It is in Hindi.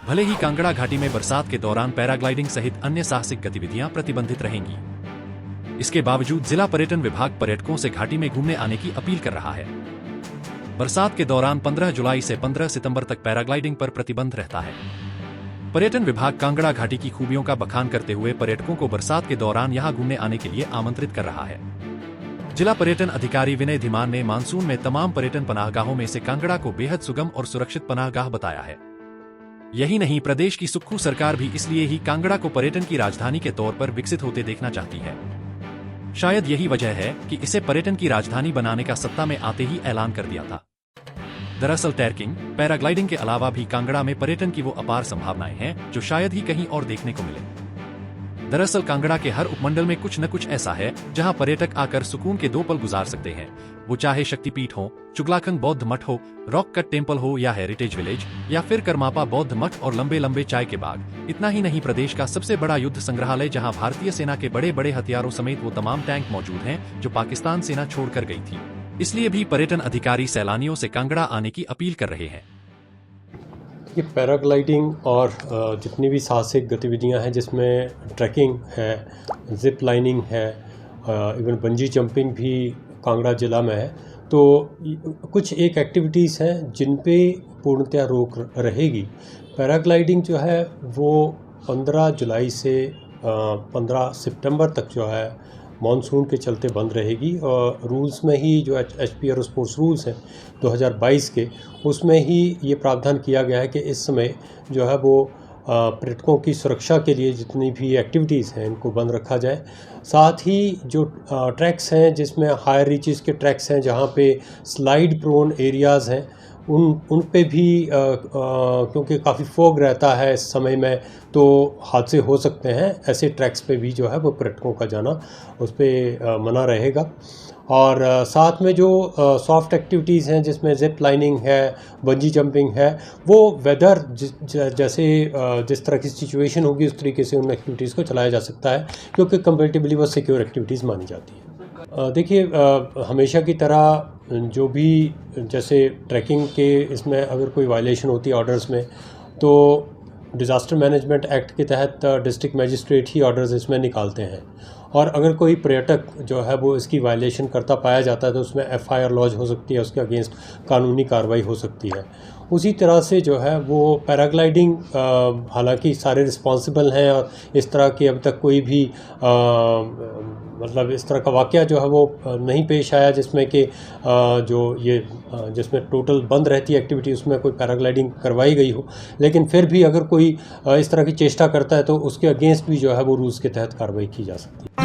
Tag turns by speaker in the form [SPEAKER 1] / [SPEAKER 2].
[SPEAKER 1] भले ही कांगड़ा घाटी में बरसात के दौरान पैराग्लाइडिंग सहित अन्य साहसिक गतिविधियां प्रतिबंधित रहेंगी, इसके बावजूद जिला पर्यटन विभाग पर्यटकों से घाटी में घूमने आने की अपील कर रहा है। बरसात के दौरान 15 जुलाई से 15 सितंबर तक पैराग्लाइडिंग पर प्रतिबंध रहता है। पर्यटन विभाग कांगड़ा घाटी की खूबियों का बखान करते हुए पर्यटकों को बरसात के दौरान यहां घूमने आने के लिए आमंत्रित कर रहा है। जिला पर्यटन अधिकारी विनय धीमान ने मानसून में तमाम पर्यटन पनाहगाहों में से कांगड़ा को बेहद सुगम और सुरक्षित पनाहगाह बताया है। यही नहीं, प्रदेश की सुक्खू सरकार भी इसलिए ही कांगड़ा को पर्यटन की राजधानी के तौर पर विकसित होते देखना चाहती है। शायद यही वजह है कि इसे पर्यटन की राजधानी बनाने का सत्ता में आते ही ऐलान कर दिया था। दरअसल ट्रैकिंग, पैराग्लाइडिंग के अलावा भी कांगड़ा में पर्यटन की वो अपार संभावनाएं हैं जो शायद ही कहीं और देखने को मिले। दरअसल कांगड़ा के हर उपमंडल में कुछ न कुछ ऐसा है जहां पर्यटक आकर सुकून के 2 पल गुजार सकते हैं, वो चाहे शक्तिपीठ हो, चुगलाखंग बौद्ध मठ हो, रॉक कट टेम्पल हो या हेरिटेज विलेज या फिर करमापा बौद्ध मठ और लंबे लंबे चाय के बाग। इतना ही नहीं, प्रदेश का सबसे बड़ा युद्ध संग्रहालय जहां भारतीय सेना के बड़े बड़े हथियारों समेत वो तमाम टैंक मौजूद हैं जो पाकिस्तान सेना छोड़कर गई थी। इसलिए भी पर्यटन अधिकारी सैलानियों से कांगड़ा आने की अपील कर रहे हैं।
[SPEAKER 2] ये पैराग्लाइडिंग और जितनी भी साहसिक गतिविधियां हैं जिसमें ट्रैकिंग है, जिप लाइनिंग है, इवन बंजी जंपिंग भी कांगड़ा ज़िला में है, तो कुछ एक एक्टिविटीज़ हैं जिन पे पूर्णतः रोक रहेगी। पैराग्लाइडिंग जो है वो 15 जुलाई से 15 सितंबर तक जो है मॉनसून के चलते बंद रहेगी और रूल्स में ही जो HP एरोस्पोर्ट्स रूल्स हैं 2022 के, उसमें ही ये प्रावधान किया गया है कि इस समय जो है वो पर्यटकों की सुरक्षा के लिए जितनी भी एक्टिविटीज़ हैं इनको बंद रखा जाए। साथ ही जो ट्रैक्स हैं जिसमें हायर रीचेस के ट्रैक्स हैं जहाँ पे स्लाइड प्रोन एरियाज़ हैं उन पे भी क्योंकि काफ़ी फॉग रहता है इस समय में तो हादसे हो सकते हैं, ऐसे ट्रैक्स पे भी जो है वो पर्यटकों का जाना उस पर मना रहेगा। और साथ में जो सॉफ्ट एक्टिविटीज़ हैं जिसमें जिप लाइनिंग है, बंजी जंपिंग है, वो वेदर जैसे जिस तरह की सिचुएशन होगी उस तरीके से उन एक्टिविटीज़ को चलाया जा सकता है क्योंकि कंपैरेटिवली वो सिक्योर एक्टिविटीज़ मानी जाती है। देखिए, हमेशा की तरह जो भी जैसे ट्रैकिंग के इसमें अगर कोई वायलेशन होती है ऑर्डर्स में तो डिज़ास्टर मैनेजमेंट एक्ट के तहत डिस्ट्रिक्ट मजिस्ट्रेट ही ऑर्डर्स इसमें निकालते हैं और अगर कोई पर्यटक जो है वो इसकी वायलेशन करता पाया जाता है तो उसमें FIR लॉन्च हो सकती है, उसके अगेंस्ट कानूनी कार्रवाई हो सकती है। उसी तरह से जो है वो पैराग्लाइडिंग हालांकि सारे रिस्पॉन्सिबल हैं और इस तरह की अब तक कोई भी मतलब इस तरह का वाक़या जो है वो नहीं पेश आया जिसमें कि जो ये जिसमें टोटल बंद रहती है एक्टिविटी उसमें कोई पैराग्लाइडिंग करवाई गई हो, लेकिन फिर भी अगर कोई इस तरह की चेष्टा करता है तो उसके अगेंस्ट भी जो है वो रूल्स के तहत कार्रवाई की जा सकती है।